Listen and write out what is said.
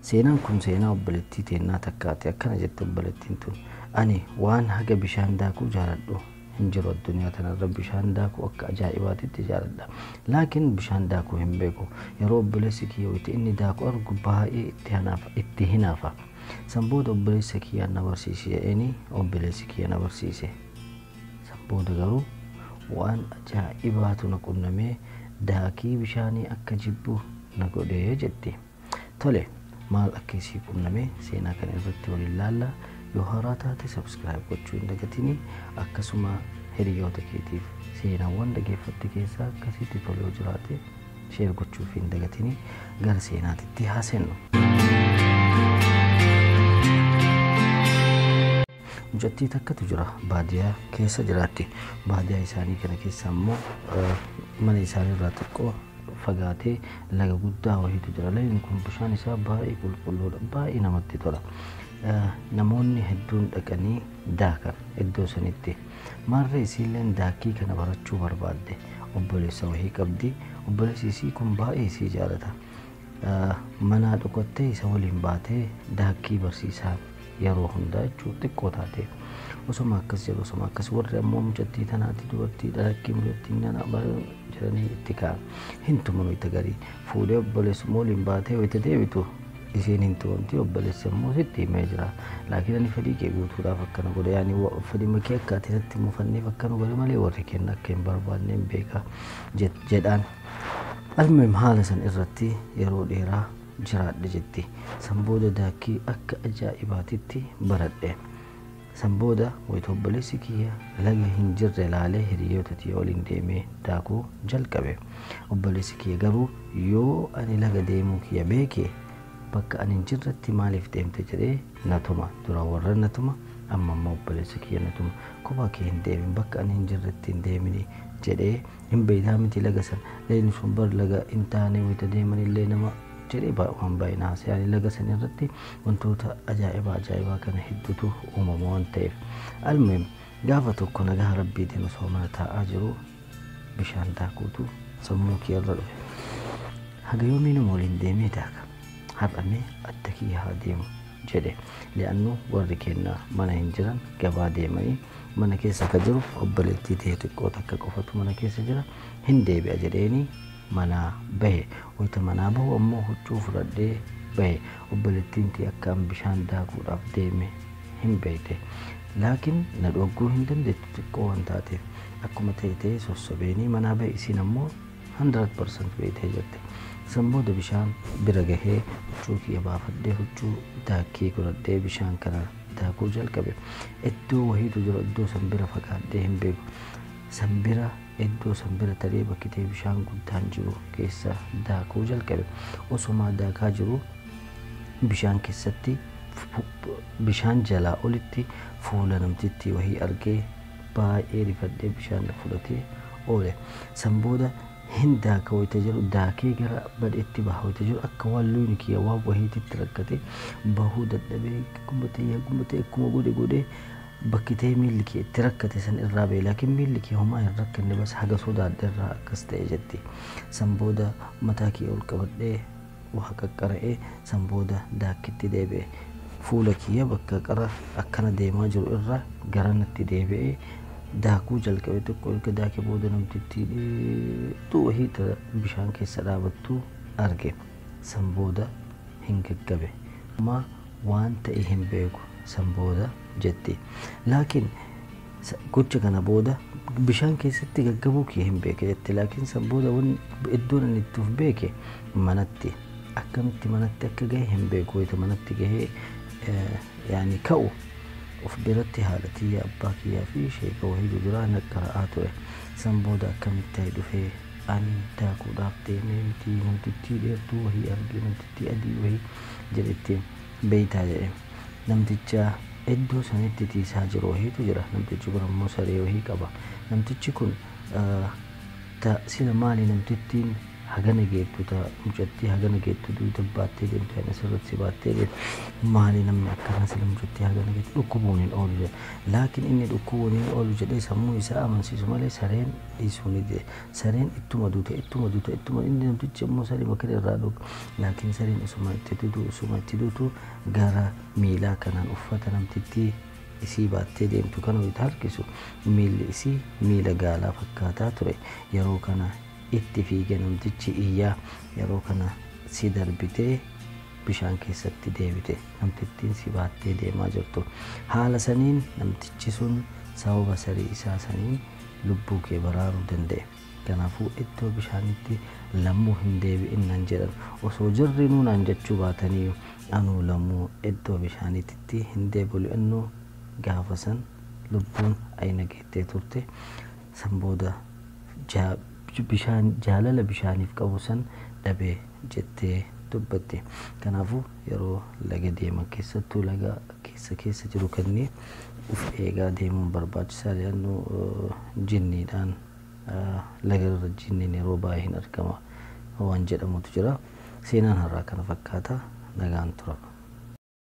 seenaan kun seenaa obboleettii teennaa takkaate akkana jette obboleettiin tun ani waan haga bishaan daakuu jaaladhu hin jiru addunyaa tanarra bishaan daakuu akka ajaa'ibaatitti jaaladha laakiin bishaan daakuu hin beeku yeroo obboleessi kiyya wayita inni daakuu argu baay'ee itti hinaafa sanbooda obboleessi kiyya na barsiise jedhanii obboleessi kiyya na barsiise sanbooda garuu waan ajaa'ibaatu na qunnamee daakii bishaanii akka jibbu na godhee jetti tole maal akkasii qunnamee seenaa kana irratti waliin laalla yoo haaraa taate subscribe gochuu hin dagatinii akkasuma hiriyoota keetiif seenaawwan dhageeffatte keessaa akkasitti tolee jiraate share gochuuf hin dagatinii gara seenaatitti haasennu. Mucattii takkatu jira baadiyaa keessa jiraatti baadiyaa isaanii kana keessa immoo mana isaanii irraa xiqqoo fagaatee laga guddaa wayiitu jira lagni kun bishaan isaa baay'ee qulqulluudha baay'ee namatti tola namoonni hedduun dhaqanii daakan iddoo sanitti maarree isiilleen daakii kana barachuu barbaadde obboleessa wahii qabdi obboleessi isii kun baay'ee isii jaalata manaa dhokattee isa waliin baatee daakii barsiisaa yeroo hundaa jechuu xiqqoo taate osoma akkas jedhu osoma akkas warri ammoo mucattii tanaatti dubartii dhalakkii mucattiin nana jedhanii itti ka'an hin tumanu itti garii fuudhee obboleessuma waliin baatee wayita deebitu isiin hin tumamti obboleessi ammoo sitti himee jira laakiin ani fedhii kee guutuudhaaf akkana godhe yaani fedhii makee akka ati natti mufanneef akkana godhe malee warri kenna akka hin barbaanne hin beeka jedhaan almuhim haala san irratti yeroo dheeraa jiraadhe jetti sanbooda daakii akka ajaa'ibaatitti baradhe sanbooda wayita obboleessi kiyya laga hin jirre laalee hiriyoota tiyya waliin deemee daakuu jalqabe obboleessi kiyya garuu yoo ani laga deemuu kiyya beeke bakka ani hin jirretti maaliif deemte jedhee natuma dura warra natuma amma ammoo obboleessi kiyya natuma kophaa kee hin deemin bakka ani hin jirretti hin deemini jedhee hin beeytaa miti laga san leenni sun bar laga hin taane wayita deemanillee nama jedhee waan baay'inaas yaani laga san irratti wantoota ajaa'ibaa kana hedduutu uumama waan ta'eef almuhim gaafa tokko nagaa rabbiitiin osoo mana taa'aa jiru bishaan daakuutu sammuu kiyarra dhufe haga yoomii nama waliin deemee daaka har'amee adda kiyya haa deemu jedhe li'annu warri kennaa mana hin jiran gabaa deemanii mana keessa akka jiru obboleettii ta'e xiqqoo takka qofatu mana keessa jira hin deebi'a jedheeni mana bahe wayita manaa bahu ammoo huccuu fudhadhee bahe obboleettiin ta'e akkaan bishaan daakuudhaaf deeme hin beekte laakiin na dhogguu hin dandeettu xiqqoo waan taateef akkuma ta'e sossobeenii manaa bahe isiin ammoo 100% beektee jirte sanbooda bishaan bira gahee huccuu kiyya baafadhee huccuu daakii godhadhee bishaan kana daakuu jalqabe iddoo wahiitu jira iddoo san bira fagaadhee hin beeku san bira iddoo san bira taree bakkitee bishaan guddaan jiru keessa daakuu jalqabe osoma daakaa jiru bishaan keessatti bishaan jalaa olitti fuula namtittii wahii argee baay'ee rifadhee bishaan fudhatee oole sanbooda hin daaka wayita jiru daakee gara badheetti baha wayita jiru akka waan luuni kiyya waan wahiititti rakkate bahuu dadhabee gumbatee akkuma godhe bakkitee miilli kee itti rakkate san irraa ba'e laakiin miilli kee homaa hin rakkanne bas haga sodaadhe irraa akkas ta'e jetti sanbooda mataa kiyya ol qabadhee waa qaqqara'ee sanbooda daakitti deebi'e fuula kiyya bakka qara akkana deemaa jiru irraa garanatti deebi'ee daakuu jalqabe tokko erga daakee booda namtittii dheetuu wahiita bishaan keessa dhaabattu arge sanbooda hin gaggabe waan ta'e hin beeku sanbooda jetti laakiin gocha kana booda bishaan keessatti gaggabuu kee hin beeke jetti laakiin sanbooda iddoon inni itti of beeke manatti akkamitti manatti akka gahe hin beeku wayita manatti gahee yaani ka'u of biratti haadha tiyya abbaa kiyyaa fi sheeka wahii jiraa naqqara'aa ture sanbooda akkamitti ta'e dhufee ani daakuudhaaf deemee miti namtittii dheertuu wahii arge namtittii adii wahii jedhettiin beeytaa jedhe namticha iddoo sanitti tiisaa jiru wahiitu jira namtichi kun ammoo saree wahii qaba namtichi kun sila maali namtittiin hagana geettu ta mucatti hagana geettu duuta baattee deemtu kan asirratti baattee deemtu maali namni akkana sila mucatti hagana geettu dhukkubuun hin oolu jedhe laakiin inni dhukkubuun hin oolu jedhee sammuu isaa amansiisu malee sareen dhiisuu ni jedhe sareen ittuma duuta inni namtichi immoo saree makara irraa dhugu laakiin sareen osuma itti duutu gara miilaa kanaan uffata namtittii isii baattee deemtu kana itti harkisu miilli isii miila gaalaa fakkaataa ture yeroo kana itti fiigee namtichi iyyaa yeroo kana si darbitee bishaan keessatti deebite namtittiin si baattee deemaa jirtu haala saniin namtichi sun sababa sarii isaa saniin lubbuu kee baraaruu danda'e kanaafuu iddoo bishaanitti lammuu hin deebi'in nan jedhan osoo jirrinuu naan jechuu baatanii anuu lammuu iddoo bishaanitti hin deebi'u innoo gaafa san lubbuun ayna geettee turte san booda jaalala bishaaniif qabu san dhabee jettee dubbatte kanaafuu yeroo laga deeman keessattuu laga keessa jiru kanneen uf eegaa deemuun barbaachisaa yaannoo jinniidhaan laga irra jinniin yeroo baay'ee hin argama waan jedhamutu jira seenaan har'aa kana fakkaata nagaan tura.